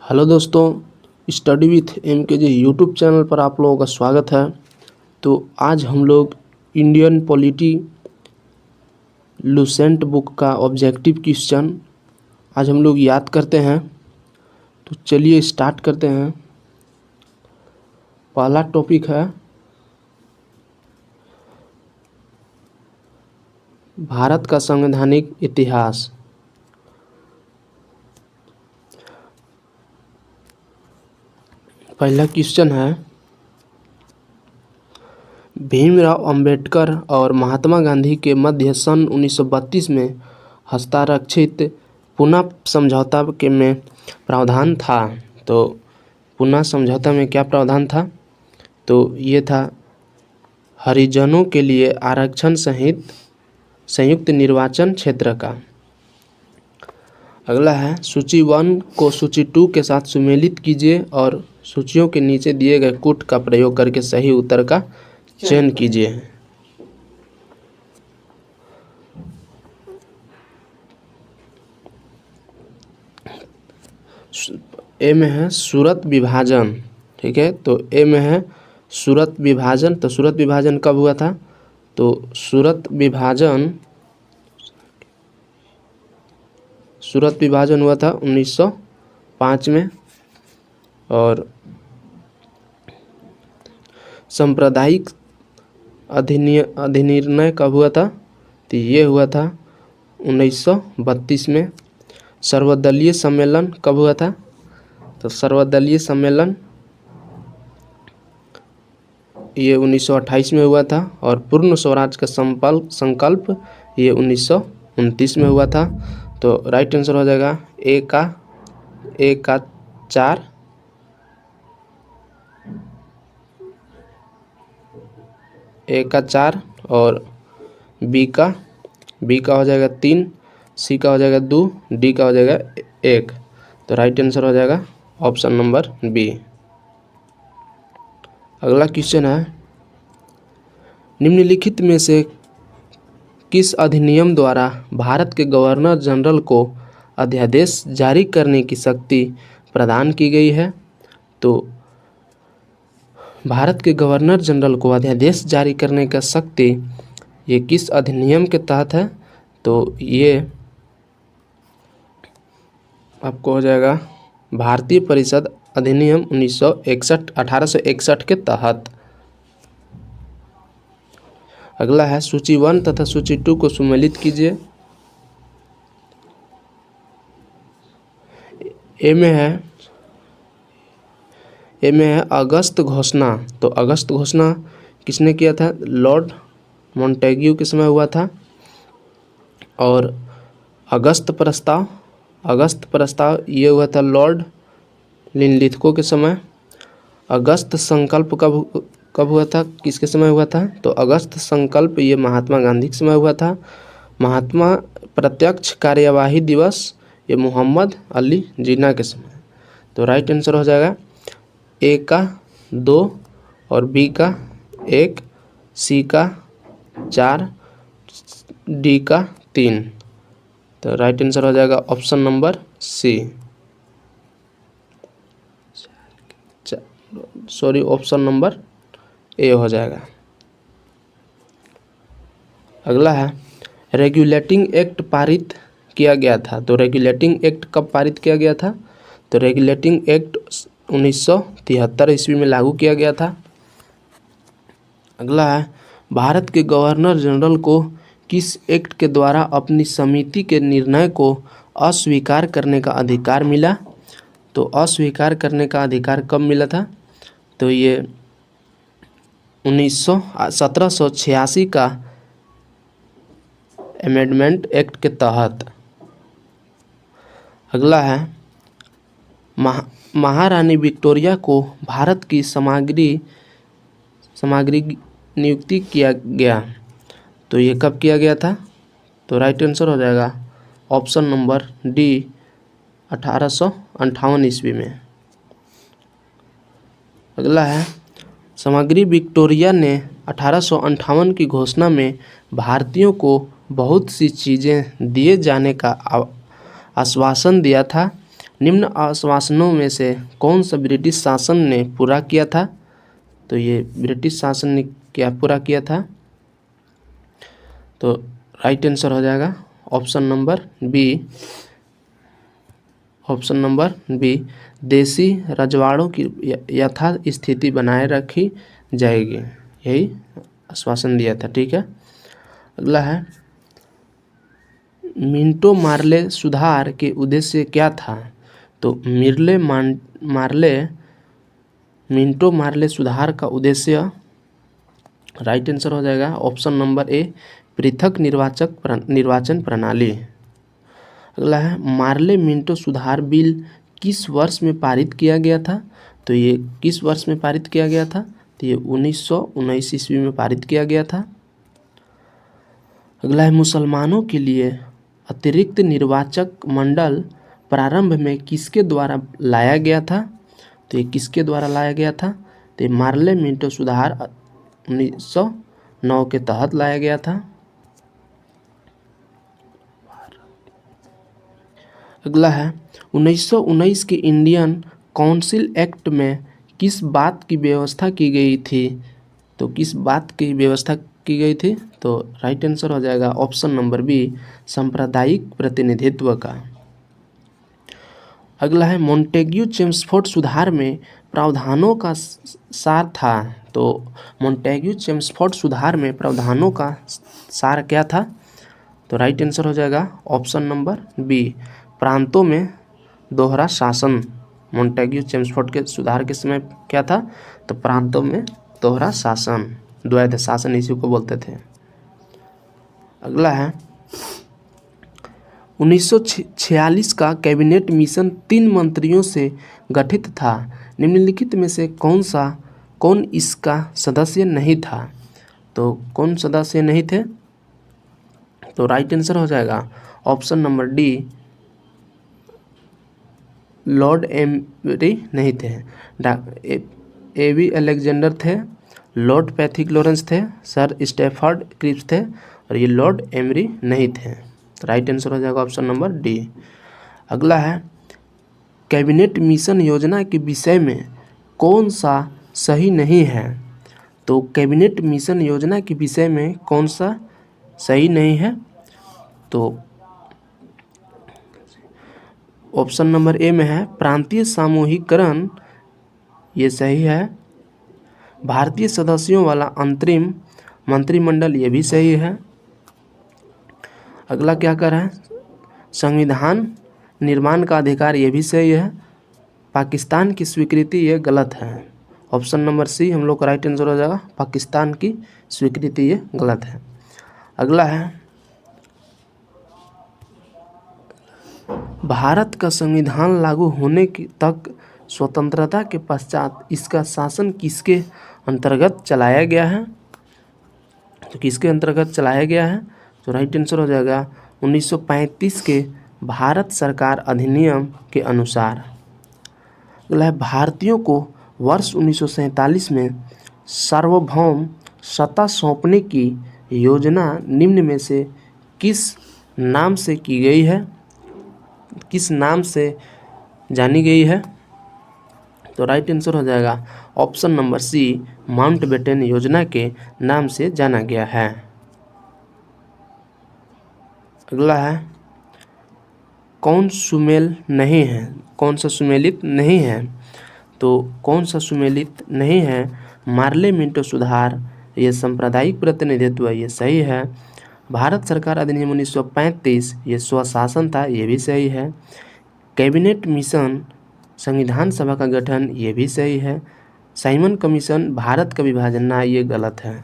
Hello दोस्तों, study with MKG YouTube channel पर आप लोगों का स्वागत है। तो आज हम लोग इंडियन पॉलिटी लुसेंट बुक का ऑब्जेक्टिव क्वेश्चन आज हम लोग याद करते हैं। तो चलिए स्टार्ट करते हैं। पहला टॉपिक है भारत का संवैधानिक इतिहास। पहला क्वेश्चन है, भीमराव अंबेडकर और महात्मा गांधी के मध्य सन 1932 में हस्ताक्षरित पुनः समझौता के में प्रावधान था। तो पुनः समझौता में क्या प्रावधान था? तो ये था हरिजनों के लिए आरक्षण सहित संयुक्त निर्वाचन क्षेत्र का। अगला है, सूची 1 को सूची 2 के साथ सुमेलित कीजिए और सूचियों के नीचे दिए गए कूट का प्रयोग करके सही उत्तर का चयन कीजिए। ए में है सूरत विभाजन। ठीक है, तो ए में है सूरत विभाजन। तो सूरत विभाजन कब हुआ था? तो सूरत विभाजन हुआ था 1905 में। और सांप्रदायिक अधिनिर्णय कब हुआ था? तो ये हुआ था 1932 में। सर्वदलीय सम्मेलन कब हुआ था? तो सर्वदलीय सम्मेलन ये 1928 में हुआ था। और पूर्ण स्वराज का संकल्प ये 1929 में हुआ था। तो राइट आंसर हो जाएगा ए का 4, ए का 4 और बी का हो जाएगा 3, सी का हो जाएगा 2, डी का हो जाएगा 1। तो राइट आंसर हो जाएगा ऑप्शन नंबर बी। अगला क्वेश्चन है, निम्नलिखित में से किस अधिनियम द्वारा भारत के गवर्नर जनरल को अध्यादेश जारी करने की शक्ति प्रदान की गई है? तो भारत के गवर्नर जनरल को अध्यादेश जारी करने का शक्ति ये किस अधिनियम के तहत है? तो ये आपको हो जाएगा भारतीय परिषद अधिनियम 1861 के तहत। अगला है, सूची 1 तथा सूची 2 को सुमेलित कीजिए। ए में है अगस्त घोषणा। तो अगस्त घोषणा किसने किया था? लॉर्ड मॉन्टेग्यू के समय हुआ था। और अगस्त प्रस्ताव ये हुआ था लॉर्ड लिनलिथगो के समय। अगस्त संकल्प कब हुआ था? किसके समय हुआ था? तो अगस्त संकल्प ये महात्मा गांधी के समय हुआ था। महात्मा प्रत्यक्ष कार्यवाही दिवस ये मोहम्मद अली जिन्ना के समय। तो राइट आंसर हो जाएगा ए का 2 और बी का 1, सी का 4, डी का 3। तो राइट आंसर हो जाएगा option number C. Option number A हो जाएगा। अगला है, रेगुलेटिंग एक्ट पारित किया गया था। तो रेगुलेटिंग एक्ट कब पारित किया गया था? तो रेगुलेटिंग एक्ट 1973 ईस्वी में लागू किया गया था। अगला है, भारत के गवर्नर जनरल को किस एक्ट के द्वारा अपनी समिति के निर्णय को अस्वीकार करने का अधिकार मिला? तो अस्वीकार करने का अधिकार कब मिला था? तो ये 1786 का अमेंडमेंट एक्ट के तहत। अगला है, महारानी विक्टोरिया को भारत की सामग्री नियुक्ति किया गया। तो ये कब किया गया था? तो राइट आंसर हो जाएगा ऑप्शन नंबर डी 1858 ईस्वी में। अगला है, सामग्री विक्टोरिया ने 1858 की घोषणा में भारतीयों को बहुत सी चीज़ें दिए जाने का आश्वासन दिया था, निम्न आश्वासनों में से कौन सा ब्रिटिश शासन ने पूरा किया था? तो ये ब्रिटिश शासन ने क्या पूरा किया था? तो राइट आंसर हो जाएगा option number B. Option number B, देसी रजवाड़ों की यथा स्थिति बनाए रखी जाएगी, यही आश्वासन दिया था। ठीक है, अगला है मिंटो मार्ले सुधार के उद्देश्य क्या था? तो मिंटो मार्ले सुधार का उद्देश्य राइट आंसर हो जाएगा ऑप्शन नंबर ए, पृथक निर्वाचन प्रणाली। अगला है मार्ले मिंटो सुधार बिल किस वर्ष में पारित किया गया था? तो ये किस वर्ष में पारित किया गया था? तो ये 1919 ईस्वी में पारित किया गया था। अगला है मुसलमानों के लिए अतिरिक्त निर्वाचक मंडल प्रारंभ में किसके द्वारा लाया गया था? तो ये किसके द्वारा लाया गया था? तो ये मार्ले मिंटो सुधार 1909 के तहत लाया गया था। अगला है 1919 के इंडियन काउंसिल एक्ट में किस बात की व्यवस्था की गई थी? तो किस बात की व्यवस्था की गई थी? तो राइट आंसर हो जाएगा ऑप्शन नंबर बी, सांप्रदायिक प्रतिनिधित्व का। अगला है मोंटेग्यू चेम्सफोर्ड सुधार में प्रावधानों का सार था। तो मोंटेग्यू चेम्सफोर्ड सुधार में प्रावधानों का सार क्या था? तो राइट आंसर हो जाएगा ऑप्शन नंबर बी, प्रांतों में दोहरा शासन। मोंटेग्यू चेम्सफोर्ड के सुधार के समय क्या था? तो प्रांतों में दोहरा शासन, द्वैध शासन इसी को बोलते थे। अगला है 1946 का कैबिनेट मिशन 3 मंत्रियों से गठित था। निम्नलिखित में से कौन इसका सदस्य नहीं था? तो कौन सदस्य नहीं थे? तो राइट आंसर हो जाएगा option number D, Lord emery नहीं थे, एवी अलेक्जेंडर थे, लॉर्ड पैथिक लॉरेंस थे, सर स्टैफर्ड क्रिप्स थे और ये लॉर्ड एमरी नहीं थे। राइट आंसर हो जाएगा ऑप्शन नंबर डी। अगला है कैबिनेट मिशन योजना के विषय में कौन सा सही नहीं है? तो कैबिनेट मिशन योजना के विषय में कौन सा सही नहीं है? तो ऑप्शन नंबर ए में है प्रांतीय सामूहिकरण, ये सही है। भारतीय सदस्यों वाला अंतरिम मंत्रिमंडल, ये भी सही है। अगला क्या कर रहा है संविधान निर्माण का अधिकार, ये भी सही है। पाकिस्तान की स्वीकृति, ये गलत है। ऑप्शन नंबर सी हम लोग का राइट आंसर हो जाएगा, पाकिस्तान की स्वीकृति ये गलत है। अगला है भारत का संविधान लागू होने तक स्वतंत्रता के पश्चात इसका शासन किसके अंतर्गत चलाया गया है? तो किसके अंतर्गत चलाया गया है? तो राइट आंसर हो जाएगा 1935 के भारत सरकार अधिनियम के अनुसार। अगला है भारतीयों को वर्ष 1947 में सार्वभौम सत्ता सौंपने की योजना निम्न में से किस नाम से की गई है? किस नाम से जानी गई है? तो राइट आंसर हो जाएगा ऑप्शन नंबर सी, माउंटबेटन योजना के नाम से जाना गया है। अगला है कौन सुमेल नहीं है? कौन सा सुमेलित नहीं है? तो कौन सा सुमेलित नहीं है? मार्ले मिंटो सुधार, ये सांप्रदायिक प्रतिनिधित्व, ये सही है। भारत सरकार अधिनियम 1935, ये स्वशासन था, ये भी सही है। कैबिनेट मिशन संविधान सभा का गठन, ये भी सही है। साइमन कमीशन भारत का विभाजन, ना, ये गलत है।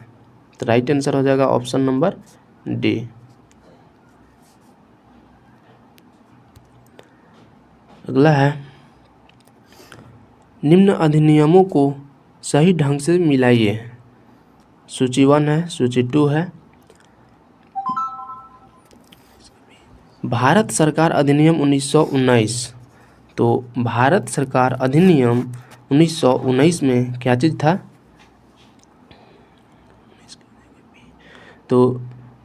तो राइट आंसर हो जाएगा ऑप्शन नंबर डी। अगला है निम्न अधिनियमों को सही ढंग से मिलाइए। सूची 1 है, सूची 2 है। भारत सरकार अधिनियम 1919, तो भारत सरकार अधिनियम 1919 में क्या चीज़ था? तो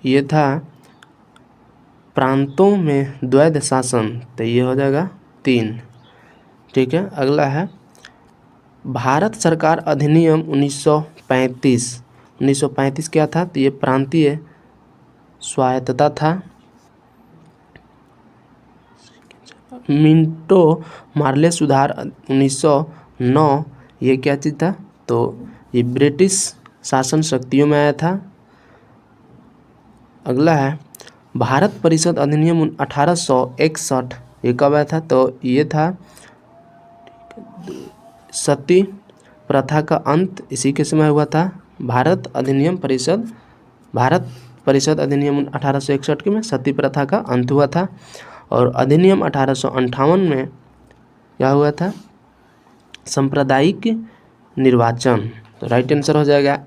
ये था प्रांतों में द्वैध शासन, तो ये हो जाएगा 3। ठीक है। अगला है भारत सरकार अधिनियम 1935। 1935 क्या था? तो ये प्रांतीय स्वायत्तता था। मिंटो मार्ले सुधार 1909, ये क्या चीज़ था? तो ये ब्रिटिश शासन शक्तियों में आया था। अगला है भारत परिषद अधिनियम 1861, ये कब आया था? तो ये था सती प्रथा का अंत इसी के समय हुआ था। भारत परिषद अधिनियम 1861 में सती प्रथा का अंत हुआ था। और अधिनियम 1858 में क्या हुआ था? सांप्रदायिक निर्वाचन। तो राइट आंसर हो जाएगा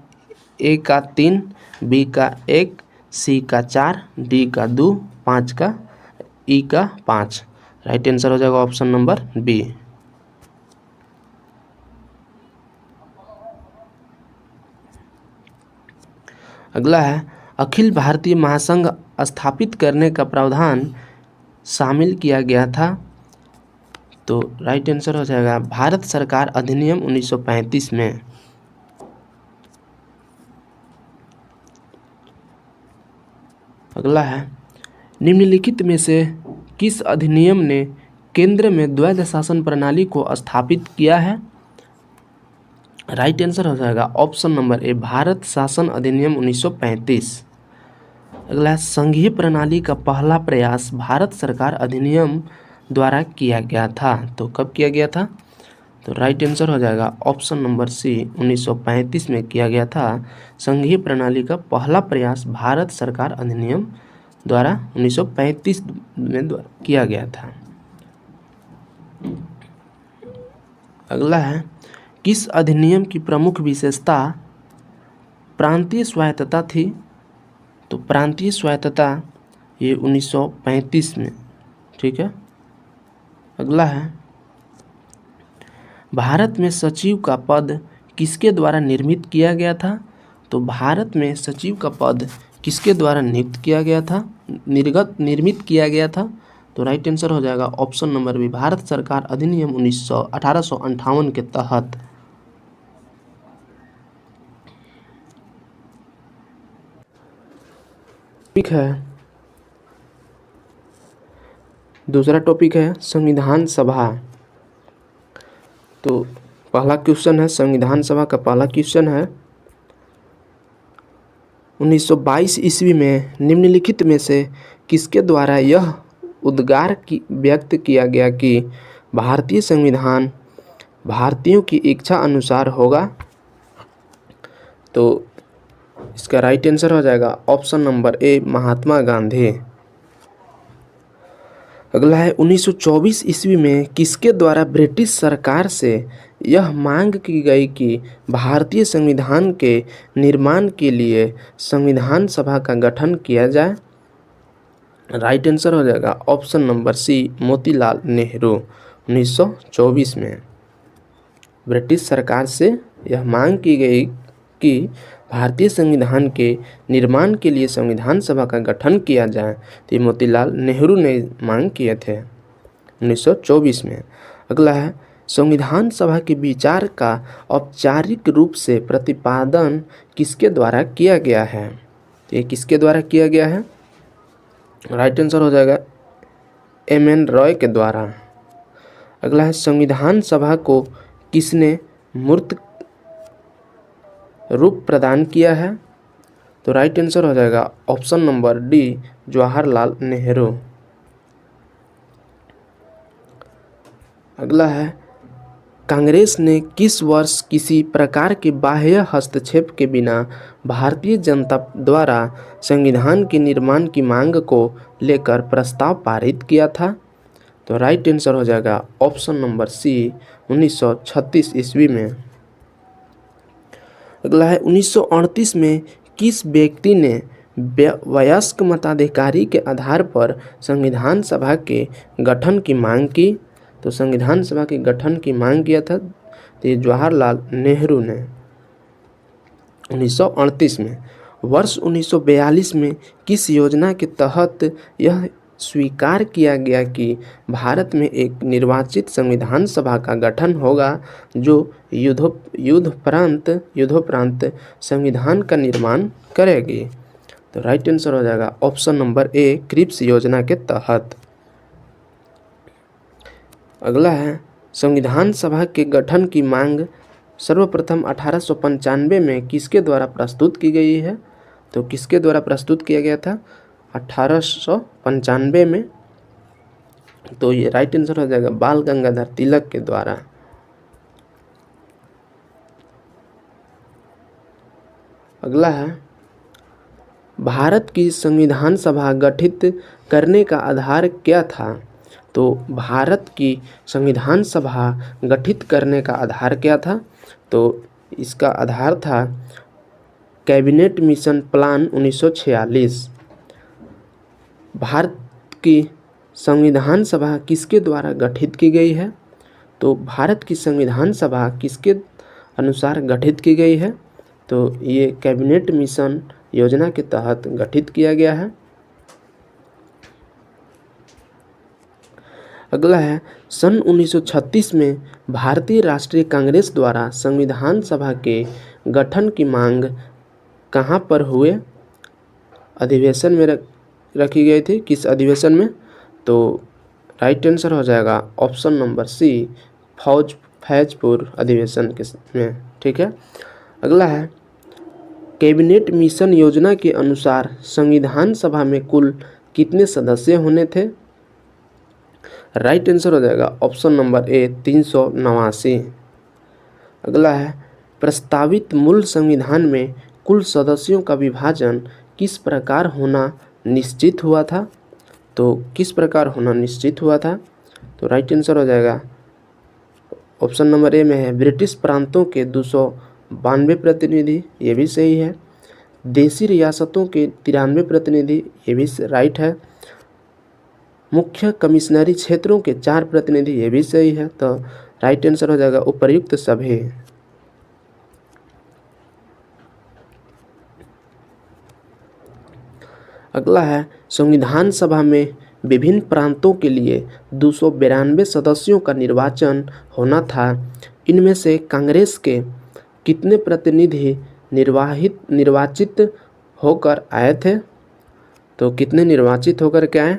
ए का 3, बी का 1, सी का 4, डी का 2, 5 का ई का 5। राइट आंसर हो जाएगा ऑप्शन नंबर बी। अगला है अखिल भारतीय महासंघ स्थापित करने का प्रावधान शामिल किया गया था। तो राइट आंसर हो जाएगा भारत सरकार अधिनियम 1935 में। अगला है निम्नलिखित में से किस अधिनियम ने केंद्र में द्वैध शासन प्रणाली को स्थापित किया है? राइट आंसर हो जाएगा ऑप्शन नंबर ए भारत शासन अधिनियम 1935। अगला है संघीय प्रणाली का पहला प्रयास भारत सरकार अधिनियम द्वारा किया गया था। तो कब किया गया था? तो राइट आंसर हो जाएगा ऑप्शन नंबर सी 1935 में किया गया था। संघीय प्रणाली का पहला प्रयास भारत सरकार अधिनियम द्वारा 1935 में किया गया था। अगला है किस अधिनियम की प्रमुख विशेषता प्रांतीय स्वायत्तता थी? तो प्रांतीय स्वायत्तता ये 1935 में, ठीक है। अगला है भारत में सचिव का पद किसके द्वारा निर्मित किया गया था? तो भारत में सचिव का पद किसके द्वारा नियुक्त किया गया था, निर्मित किया गया था? तो राइट आंसर हो जाएगा ऑप्शन नंबर बी भारत सरकार अधिनियम 1858 के तहत। टॉपिक है, दूसरा टॉपिक है संविधान सभा। तो पहला क्वेश्चन है, संविधान सभा का पहला क्वेश्चन है 1922 ईस्वी में निम्नलिखित में से किसके द्वारा यह उद्गार व्यक्त किया गया कि भारतीय संविधान भारतीयों की इच्छा अनुसार होगा? तो इसका राइट आंसर हो जाएगा ऑप्शन नंबर ए महात्मा गांधी। अगला है 1924 ईस्वी में किसके द्वारा ब्रिटिश सरकार से यह मांग की गई कि भारतीय संविधान के निर्माण के लिए संविधान सभा का गठन किया जाए? राइट आंसर हो जाएगा option number C Motilal Nehru. 1924 में ब्रिटिश सरकार से यह मांग की गई कि भारतीय संविधान के निर्माण के लिए संविधान सभा का गठन किया जाए। तो मोतीलाल नेहरू ने मांग किए थे 1924 में। अगला है संविधान सभा के विचार का औपचारिक रूप से प्रतिपादन किसके द्वारा किया गया है? तो ये किसके द्वारा किया गया है? राइट आंसर हो जाएगा एम.एन. रॉय के द्वारा। अगला है संविधान सभा को किसने मूर्त रूप प्रदान किया है? तो राइट आंसर हो जाएगा option number D Jawaharlal Nehru. अगला है कांग्रेस ने किस वर्ष किसी प्रकार के बाह्य हस्तक्षेप के बिना भारतीय जनता द्वारा संविधान के निर्माण की मांग को लेकर प्रस्ताव पारित किया था? तो राइट आंसर हो जाएगा ऑप्शन नंबर सी 1936 ईस्वी में। अगला है 1938 में किस व्यक्ति ने वयस्क मताधिकारी के आधार पर संविधान सभा के गठन की मांग की? तो संविधान सभा के गठन की मांग किया था तो ये जवाहरलाल नेहरू ने 1938 में। वर्ष 1942 में किस योजना के तहत यह स्वीकार किया गया कि भारत में एक निर्वाचित संविधान सभा का गठन होगा जो युद्धोपरांत संविधान का निर्माण करेगी। तो राइट आंसर हो जाएगा ऑप्शन नंबर ए, क्रिप्स योजना के तहत। अगला है, संविधान सभा के गठन की मांग सर्वप्रथम 1895 में किसके द्वारा प्रस्तुत की गई है? तो किसके द्वारा प्रस्तुत किया गया था? 1895 में। तो ये राइट आंसर हो जाएगा बाल गंगाधर तिलक के द्वारा। अगला है, भारत की संविधान सभा गठित करने का आधार क्या था? तो भारत की संविधान सभा गठित करने का आधार क्या था? तो इसका आधार था कैबिनेट मिशन प्लान 1946। भारत की संविधान सभा किसके द्वारा गठित की गई है? तो भारत की संविधान सभा किसके अनुसार गठित की गई है? तो ये कैबिनेट मिशन योजना के तहत गठित किया गया है। अगला है, सन 1936 में भारतीय राष्ट्रीय कांग्रेस द्वारा संविधान सभा के गठन की मांग कहाँ पर हुए अधिवेशन में रखी गई थी? किस अधिवेशन में? तो राइट आंसर हो जाएगा ऑप्शन नंबर सी, फैजपुर अधिवेशन के में। ठीक है। अगला है, कैबिनेट मिशन योजना के अनुसार संविधान सभा में कुल कितने सदस्य होने थे? राइट आंसर हो जाएगा ऑप्शन नंबर ए, 389। अगला है, प्रस्तावित मूल संविधान में कुल सदस्यों का विभाजन किस प्रकार होना निश्चित हुआ था? तो किस प्रकार होना निश्चित हुआ था? तो राइट आंसर हो जाएगा ऑप्शन नंबर ए में है ब्रिटिश प्रांतों के 292 प्रतिनिधि, ये भी सही है। देशी रियासतों के 93 प्रतिनिधि, ये भी राइट है। मुख्य कमिश्नरी क्षेत्रों के 4 प्रतिनिधि, ये भी सही है। तो राइट आंसर हो जाएगा उपर्युक्त सभी। अगला है, संविधान सभा में विभिन्न प्रांतों के लिए 292 सदस्यों का निर्वाचन होना था। इनमें से कांग्रेस के कितने प्रतिनिधि निर्वाचित होकर आए थे? तो कितने निर्वाचित होकर के आए?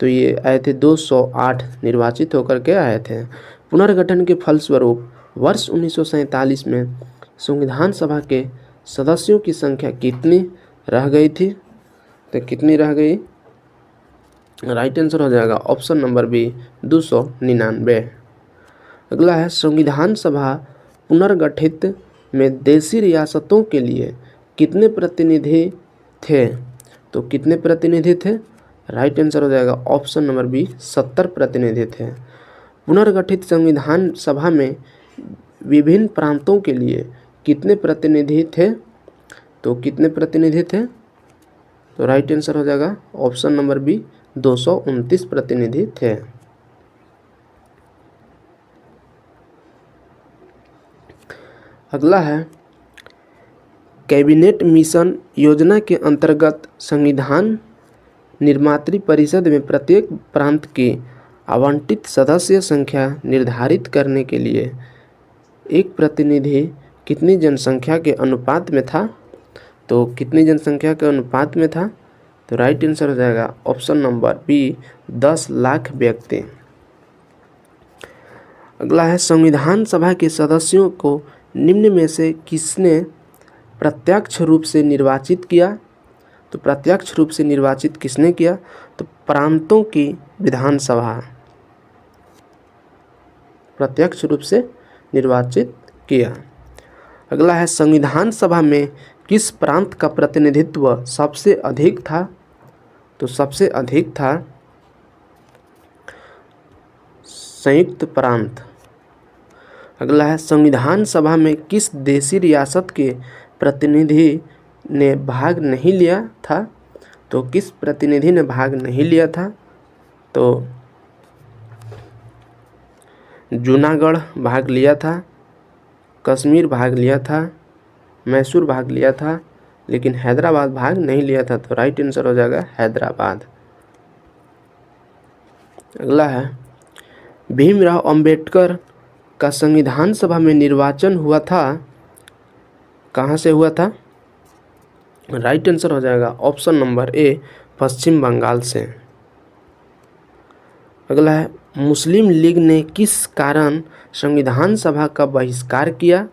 तो ये आए थे 208 निर्वाचित होकर के आए थे। पुनर्गठन के फलस्वरूप वर्ष 1947 में संविधान सभा के सदस्यों की संख्या कितनी रह गई थी? तो कितनी रह गई? राइट आंसर हो जाएगा ऑप्शन नंबर बी, 299। अगला है, संविधान सभा पुनर्गठित में देशी रियासतों के लिए कितने प्रतिनिधि थे? तो कितने प्रतिनिधि थे? राइट आंसर हो जाएगा ऑप्शन नंबर बी, 70 प्रतिनिधि थे। पुनर्गठित संविधान सभा में विभिन्न प्रांतों के लिए कितने प्रतिनिधि थे? तो कितने प्रतिनिधि थे? तो राइट आंसर हो जाएगा ऑप्शन नंबर बी, 229 प्रतिनिधि थे। अगला है, कैबिनेट मिशन योजना के अंतर्गत संविधान निर्मात्री परिषद में प्रत्येक प्रांत की आवंटित सदस्य संख्या निर्धारित करने के लिए एक प्रतिनिधि कितनी जनसंख्या के अनुपात में था? तो कितनी जनसंख्या के अनुपात में था? तो राइट आंसर हो जाएगा ऑप्शन नंबर बी, 10 लाख व्यक्ति। अगला है, संविधान सभा के सदस्यों को निम्न में से किसने प्रत्यक्ष रूप से निर्वाचित किया? तो प्रत्यक्ष रूप से निर्वाचित किसने किया? तो प्रांतों की विधानसभा प्रत्यक्ष रूप से निर्वाचित किया। अगला है, संविधान सभा में किस प्रांत का प्रतिनिधित्व सबसे अधिक था? तो सबसे अधिक था संयुक्त प्रांत। अगला है, संविधान सभा में किस देशी रियासत के प्रतिनिधि ने भाग नहीं लिया था? तो किस प्रतिनिधि ने भाग नहीं लिया था? तो जूनागढ़ भाग लिया था, कश्मीर भाग लिया था, मैसूर भाग लिया था, लेकिन हैदराबाद भाग नहीं लिया था। तो राइट आंसर हो जाएगा हैदराबाद। अगला है भीमराव अंबेडकर का संविधान सभा में निर्वाचन हुआ था, कहाँ से हुआ था? राइट आंसर हो जाएगा ऑप्शन नंबर ए पश्चिम बंगाल से। अगला है मुस्लिम लीग ने किस कारण संविधान सभा का बहिष्कार किया?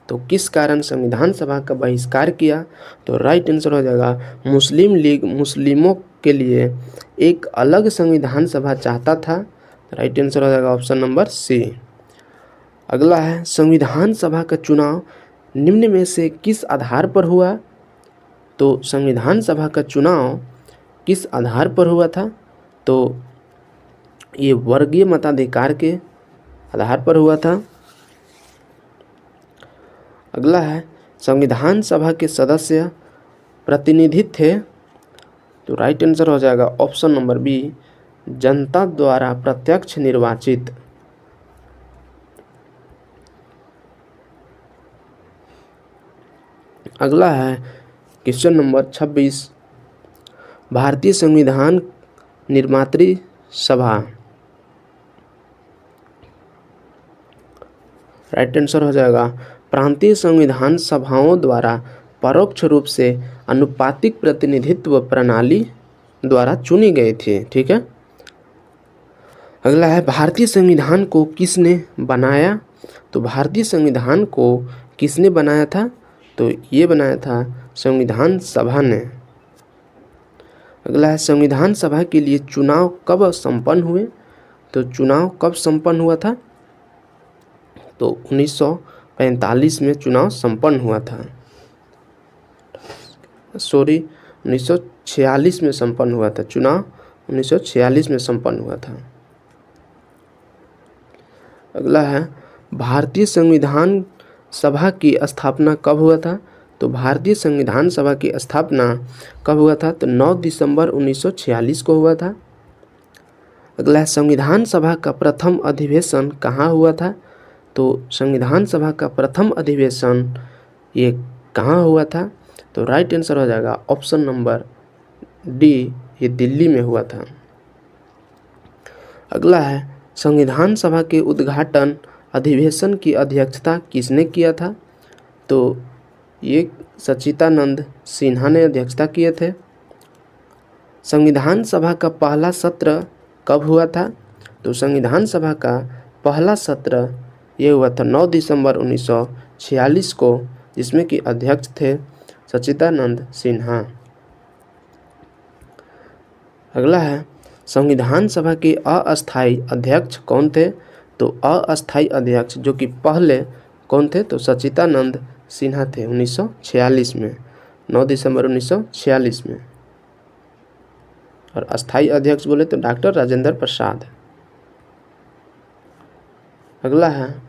तो किस कारण संविधान सभा का बहिष्कार किया? तो राइट आंसर हो जाएगा मुस्लिम लीग मुस्लिमों के लिए एक अलग संविधान सभा चाहता था। राइट आंसर हो जाएगा ऑप्शन नंबर सी। अगला है संविधान सभा का चुनाव निम्न में से किस आधार पर हुआ? तो संविधान सभा का चुनाव किस आधार पर हुआ था? तो ये वर्गीय मताधिकार के आधार पर हुआ था। अगला है संविधान सभा के सदस्य प्रतिनिधि थे, तो राइट आंसर हो जाएगा ऑप्शन नंबर बी जनता द्वारा प्रत्यक्ष निर्वाचित। अगला है क्वेश्चन नंबर 26 भारतीय संविधान निर्मात्री सभा। राइट आंसर हो जाएगा प्रांतीय संविधान सभाओं द्वारा परोक्ष रूप से अनुपातिक प्रतिनिधित्व प्रणाली द्वारा चुनी गई थी। ठीक है। अगला है भारतीय संविधान को किसने बनाया? तो भारतीय संविधान को किसने बनाया था? तो ये बनाया था संविधान सभा ने। अगला है संविधान सभा के लिए चुनाव कब संपन्न हुए? तो चुनाव कब संपन्न हुआ था? तो 1945 में चुनाव संपन्न हुआ था। 1946 में संपन्न हुआ था चुनाव, 1946 में संपन्न हुआ था। अगला है भारतीय संविधान सभा की स्थापना कब हुआ था? तो भारतीय संविधान सभा की स्थापना कब हुआ था? तो 9 दिसंबर 1946 को हुआ था। अगला है संविधान सभा का प्रथम अधिवेशन कहाँ हुआ था? तो संविधान सभा का प्रथम अधिवेशन ये कहाँ हुआ था? तो राइट आंसर हो जाएगा ऑप्शन नंबर डी, ये दिल्ली में हुआ था। अगला है संविधान सभा के उद्घाटन अधिवेशन की अध्यक्षता किसने किया था? तो ये सच्चिदानंद सिन्हा ने अध्यक्षता किए थे। संविधान सभा का पहला सत्र कब हुआ था? तो संविधान सभा का पहला सत्र ये हुआ था 9 दिसंबर 1946 को, जिसमें कि अध्यक्ष थे सच्चिदानंद सिन्हा। अगला है संविधान सभा के अस्थायी अध्यक्ष कौन थे? तो अस्थायी अध्यक्ष जो कि पहले कौन थे? तो सच्चिदानंद सिन्हा थे 1946 में, 9 दिसंबर 1946 में। और अस्थायी अध्यक्ष बोले तो डॉक्टर राजेंद्र प्रसाद। अगला है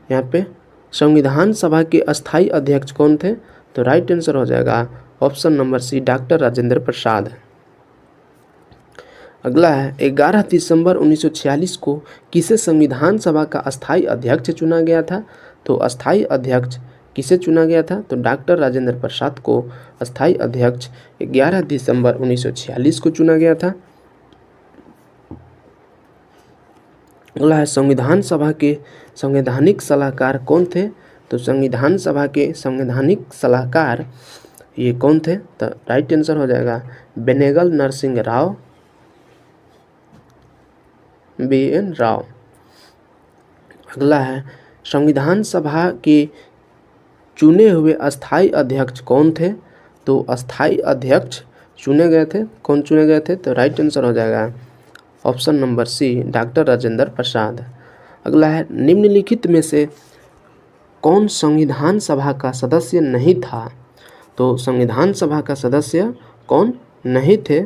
यहाँ पे संविधान सभा के अस्थायी अध्यक्ष कौन थे? तो राइट आंसर हो जाएगा option number C doctor Rajendra Prasad. अगला है 11 दिसंबर 1946 को किसे संविधान सभा का अस्थायी अध्यक्ष चुना गया था? तो अस्थायी अध्यक्ष किसे चुना गया था? तो डॉक्टर राजेंद्र प्रसाद को अस्थायी अध्यक्ष 11 दिसंबर 1946 को चुना गया था। अगला है संविधान सभा के संवैधानिक सलाहकार कौन थे? तो संविधान सभा के संवैधानिक सलाहकार ये कौन थे? तो राइट आंसर हो जाएगा बेनेगल नरसिंह राव, BN राव। अगला है संविधान सभा के चुने हुए अस्थायी अध्यक्ष कौन थे? तो अस्थायी अध्यक्ष चुने गए थे, कौन चुने गए थे? तो राइट आंसर हो जाएगा option number C doctor Rajendra Prasad. अगला है निम्नलिखित में से कौन संविधान सभा का सदस्य नहीं था? तो संविधान सभा का सदस्य कौन नहीं थे?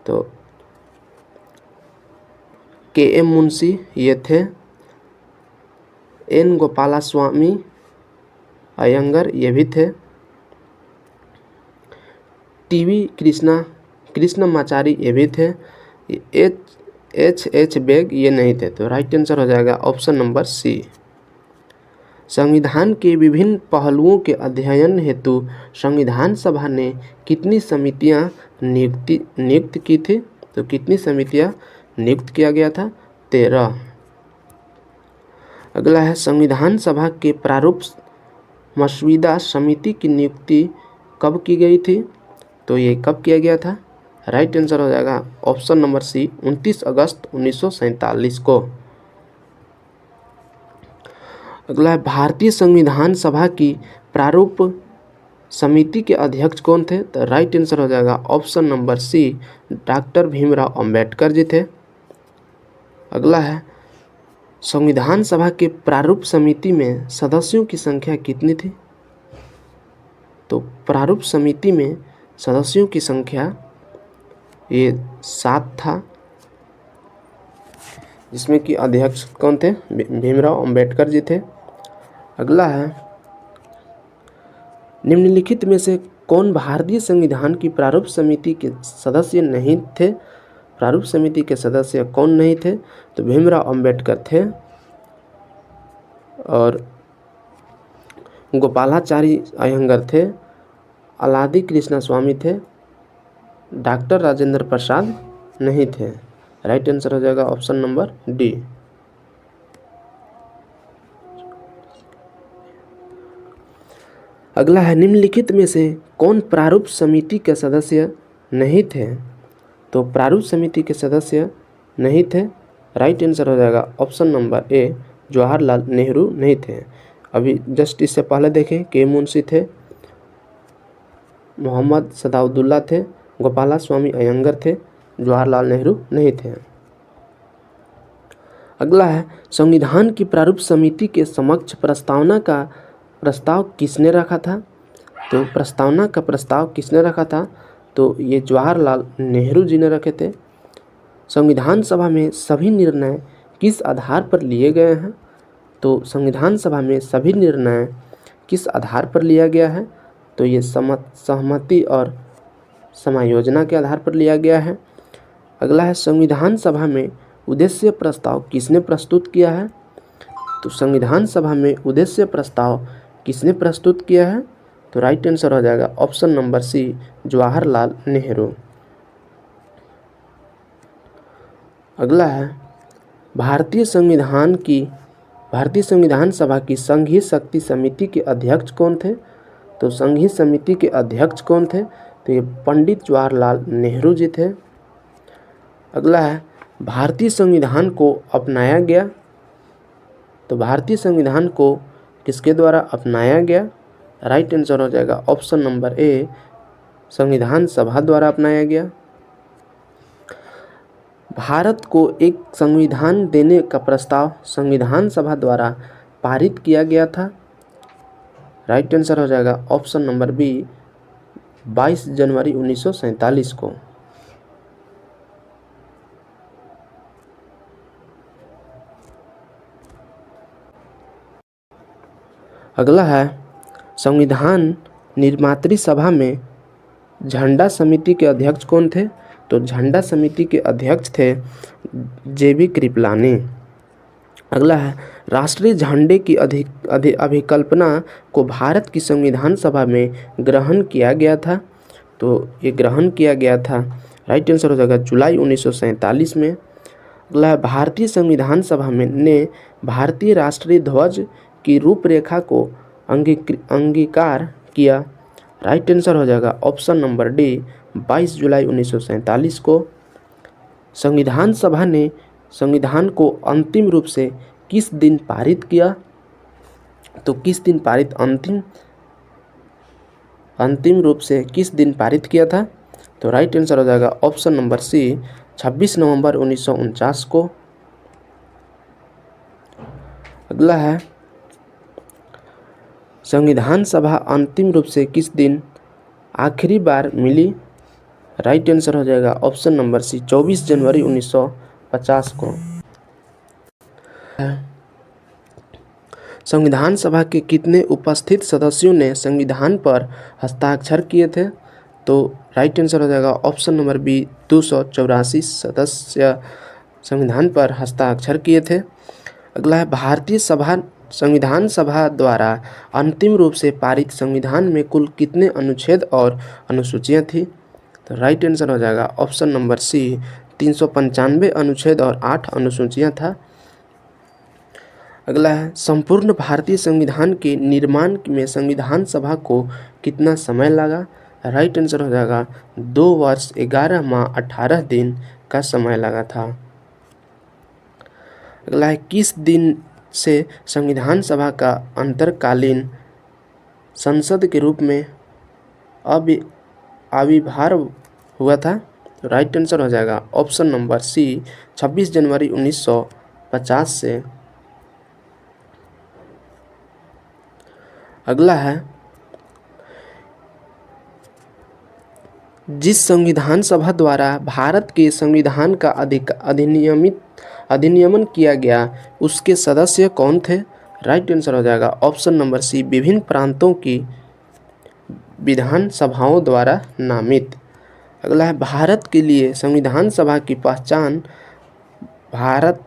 तो KM मुंशी ये थे, N गोपालास्वामी अयंगर ये भी थे, TV कृष्णमाचारी ये भी थे, H बेग ये नहीं थे। तो राइट आंसर हो जाएगा ऑप्शन नंबर सी। संविधान के विभिन्न पहलुओं के अध्ययन हेतु संविधान सभा ने कितनी समितियां नियुक्त की थी? तो कितनी समितियां नियुक्त किया गया था? 13। अगला है संविधान सभा के प्रारूप मसौदा समिति की नियुक्ति कब की गई थी? तो ये कब किया गया था? राइट आंसर हो जाएगा ऑप्शन नंबर सी, 29 अगस्त 1947 को। अगला है भारतीय संविधान सभा की प्रारूप समिति के अध्यक्ष कौन थे? तो राइट आंसर हो जाएगा option number C, doctor Bhimrao Ambedkar ji थे। अगला है संविधान सभा के प्रारूप समिति में सदस्यों की संख्या कितनी थी? तो प्रारूप समिति में सदस्यों की संख्या ये 7 था, जिसमें कि अध्यक्ष कौन थे? भीमराव अंबेडकर जी थे। अगला है निम्नलिखित में से कौन भारतीय संविधान की प्रारूप समिति के सदस्य नहीं थे? प्रारूप समिति के सदस्य कौन नहीं थे? तो भीमराव अंबेडकर थे और गोपालाचारी अयंगर थे, अलादी कृष्णा स्वामी थे, डॉक्टर राजेंद्र प्रसाद नहीं थे। राइट आंसर हो जाएगा ऑप्शन नंबर डी। अगला है निम्नलिखित में से कौन प्रारूप समिति के सदस्य नहीं थे? तो प्रारूप समिति के सदस्य नहीं थे। राइट आंसर हो जाएगा ऑप्शन नंबर ए, जवाहरलाल नेहरू नहीं थे। अभी जस्ट इससे पहले देखें के मुंशी थे, मोहम्मद सदाउद्दौला थे, गोपाला स्वामी अयंगर थे, जवाहरलाल नेहरू नहीं थे। अगला है संविधान की प्रारूप समिति के समक्ष प्रस्ताव किसने रखा था? तो प्रस्तावना का प्रस्ताव किसने रखा था? तो ये जवाहरलाल नेहरू जी ने रखे थे। संविधान सभा में सभी निर्णय किस आधार पर लिए गए हैं? तो संविधान सभा में सभी निर्णय किस आधार पर लिया गया है? तो ये सहमति और समायोजना के आधार पर लिया गया है। अगला है संविधान सभा में उद्देश्य प्रस्ताव किसने प्रस्तुत किया है? तो संविधान सभा में उद्देश्य प्रस्ताव किसने प्रस्तुत किया है? तो राइट आंसर हो जाएगा option number C, Jawaharlal Nehru. अगला है भारतीय संविधान सभा की संघीय शक्ति समिति के अध्यक्ष कौन थे? तो संघीय समिति के अध्यक्ष कौन थे? तो ये पंडित जवाहरलाल नेहरू जी थे। अगला है भारतीय संविधान को अपनाया गया, तो भारतीय संविधान को किसके द्वारा अपनाया गया? राइट आंसर हो जाएगा ऑप्शन नंबर ए, संविधान सभा द्वारा अपनाया गया। भारत को एक संविधान देने का प्रस्ताव संविधान सभा द्वारा पारित किया गया था। राइट आंसर हो जाएगा ऑप्शन नंबर बी, 22 जनवरी 1947 को। अगला है संविधान निर्मात्री सभा में झंडा समिति के अध्यक्ष कौन थे? तो झंडा समिति के अध्यक्ष थे जेबी कृपलानी। अगला है राष्ट्रीय झंडे की अभिकल्पना को भारत की संविधान सभा में ग्रहण किया गया था। तो ये ग्रहण किया गया था, राइट आंसर हो जाएगा जुलाई 1947 में। अगला है भारतीय संविधान सभा में ने भारतीय राष्ट्रीय ध्वज की रूपरेखा को अंगीकार किया। राइट आंसर हो जाएगा ऑप्शन नंबर डी, 22 जुलाई 1947 को। संविधान सभा ने संविधान को अंतिम रूप से किस दिन पारित किया? तो किस दिन पारित अंतिम रूप से किस दिन पारित किया था? तो राइट आंसर हो जाएगा ऑप्शन नंबर सी, 26 नवंबर 1949 को। अगला है संविधान सभा अंतिम रूप से किस दिन आखिरी बार मिली? राइट आंसर हो जाएगा ऑप्शन नंबर सी, 24 जनवरी 1950 को। संविधान सभा के कितने उपस्थित सदस्यों ने संविधान पर हस्ताक्षर किए थे? तो राइट आंसर हो जाएगा ऑप्शन नंबर बी, 284 सदस्य संविधान पर हस्ताक्षर किए थे। अगला है भारतीय संविधान सभा द्वारा अंतिम रूप से पारित संविधान में कुल कितने अनुच्छेद और अनुसूचियां थी? तो राइट आंसर हो जाएगा ऑप्शन नंबर सी, 395 अनुच्छेद और 8 अनुसूचियाँ था। अगला है संपूर्ण भारतीय संविधान के निर्माण में संविधान सभा को कितना समय लगा। राइट आंसर हो जाएगा 2 वर्ष 11 माह 18 दिन का समय लगा था। अगला है किस दिन से संविधान सभा का अंतरकालीन संसद के रूप में आविर्भाव हुआ था। तो राइट आंसर हो जाएगा ऑप्शन नंबर सी 26 जनवरी 1950 से। अगला है जिस संविधान सभा द्वारा भारत के संविधान का अधिनियमन किया गया उसके सदस्य कौन थे। राइट आंसर हो जाएगा ऑप्शन नंबर सी विभिन्न प्रांतों की विधान सभाओं द्वारा नामित। अगला है भारत के लिए संविधान सभा की पहचान। भारत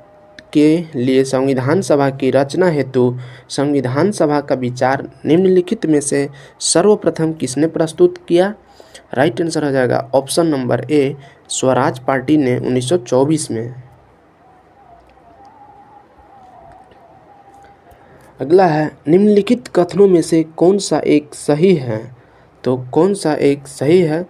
के लिए संविधान सभा की रचना हेतु संविधान सभा का विचार निम्नलिखित में से सर्वप्रथम किसने प्रस्तुत किया। राइट आंसर हो जाएगा ऑप्शन नंबर ए स्वराज पार्टी ने 1924 में। अगला है निम्नलिखित कथनों में से कौन सा एक सही है। तो कौन सा एक सही है,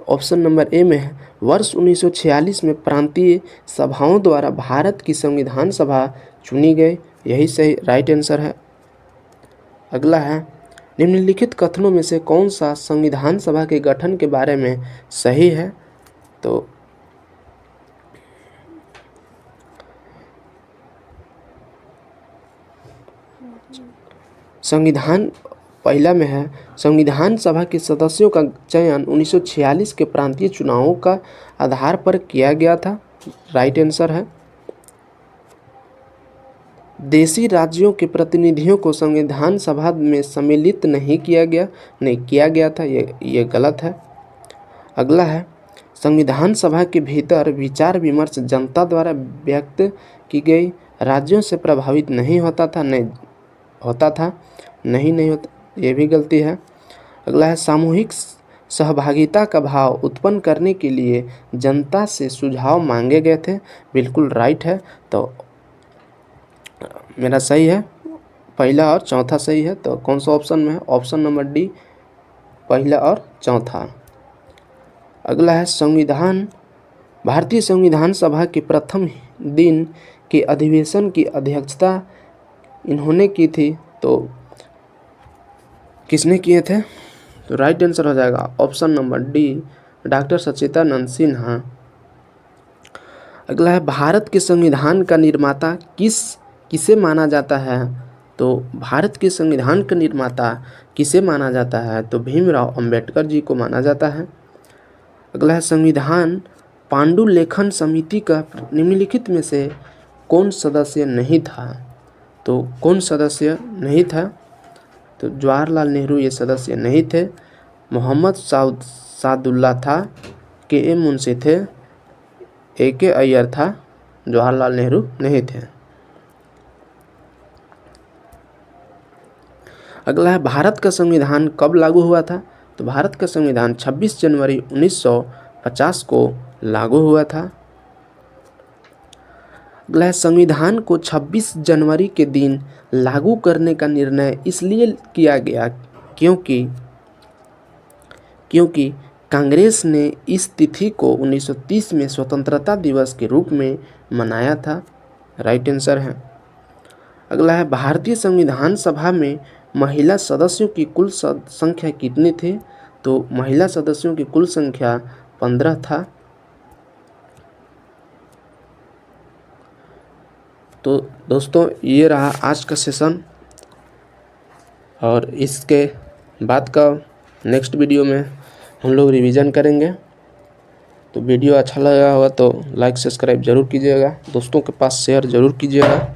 ऑप्शन नंबर ए में है वर्ष 1946 में प्रांतीय सभाओं द्वारा भारत की संविधान सभा चुनी गई, यही सही राइट आंसर है। अगला है निम्नलिखित कथनों में से कौन सा संविधान सभा के गठन के बारे में सही है। तो संविधान पहला में है संविधान सभा के सदस्यों का चयन 1946 के प्रांतीय चुनावों का आधार पर किया गया था, राइट आंसर है। देशी राज्यों के प्रतिनिधियों को संविधान सभा में सम्मिलित नहीं किया गया था, ये गलत है। अगला है संविधान सभा के भीतर विचार विमर्श जनता द्वारा व्यक्त की गई राज्यों से प्रभावित नहीं होता था, नहीं होता, ये भी गलती है। अगला है सामूहिक सहभागिता का भाव उत्पन्न करने के लिए जनता से सुझाव मांगे गए थे, बिल्कुल राइट है। तो मेरा सही है, पहला और चौथा सही है। तो कौन सा ऑप्शन में है, ऑप्शन नंबर डी पहला और चौथा। अगला है भारतीय संविधान सभा के प्रथम दिन के अधिवेशन की अध्यक्षता इन्होंने की थी, तो किसने किए थे। तो राइट आंसर हो जाएगा ऑप्शन नंबर डी डॉक्टर सच्चिदानंद सिन्हा। अगला है भारत के संविधान का निर्माता किसे माना जाता है। तो भारत के संविधान का निर्माता किसे माना जाता है, तो भीमराव अंबेडकर जी को माना जाता है। अगला है संविधान पांडुलेखन समिति का निम्नलिखित में से कौन सदस्य नहीं था। तो कौन सदस्य नहीं था, तो जवाहरलाल नेहरू ये सदस्य नहीं थे, मोहम्मद सादुल्ला था, के मुंशी थे, AK अय्यर था, जवाहरलाल नेहरू नहीं थे। अगला है भारत का संविधान कब लागू हुआ था। तो भारत का संविधान 26 जनवरी 1950 को लागू हुआ था। अगला है संविधान को 26 जनवरी के दिन लागू करने का निर्णय इसलिए किया गया क्योंकि कांग्रेस ने इस तिथि को 1930 में स्वतंत्रता दिवस के रूप में मनाया था, राइट आंसर है। अगला है भारतीय संविधान सभा में महिला सदस्यों की कुल संख्या कितनी थी। तो महिला सदस्यों की कुल संख्या 15 था। तो दोस्तों ये रहा आज का सेशन, और इसके बाद का नेक्स्ट वीडियो में हम लोग रिवीजन करेंगे। तो वीडियो अच्छा लगा होगा तो लाइक सब्सक्राइब ज़रूर कीजिएगा, दोस्तों के पास शेयर ज़रूर कीजिएगा।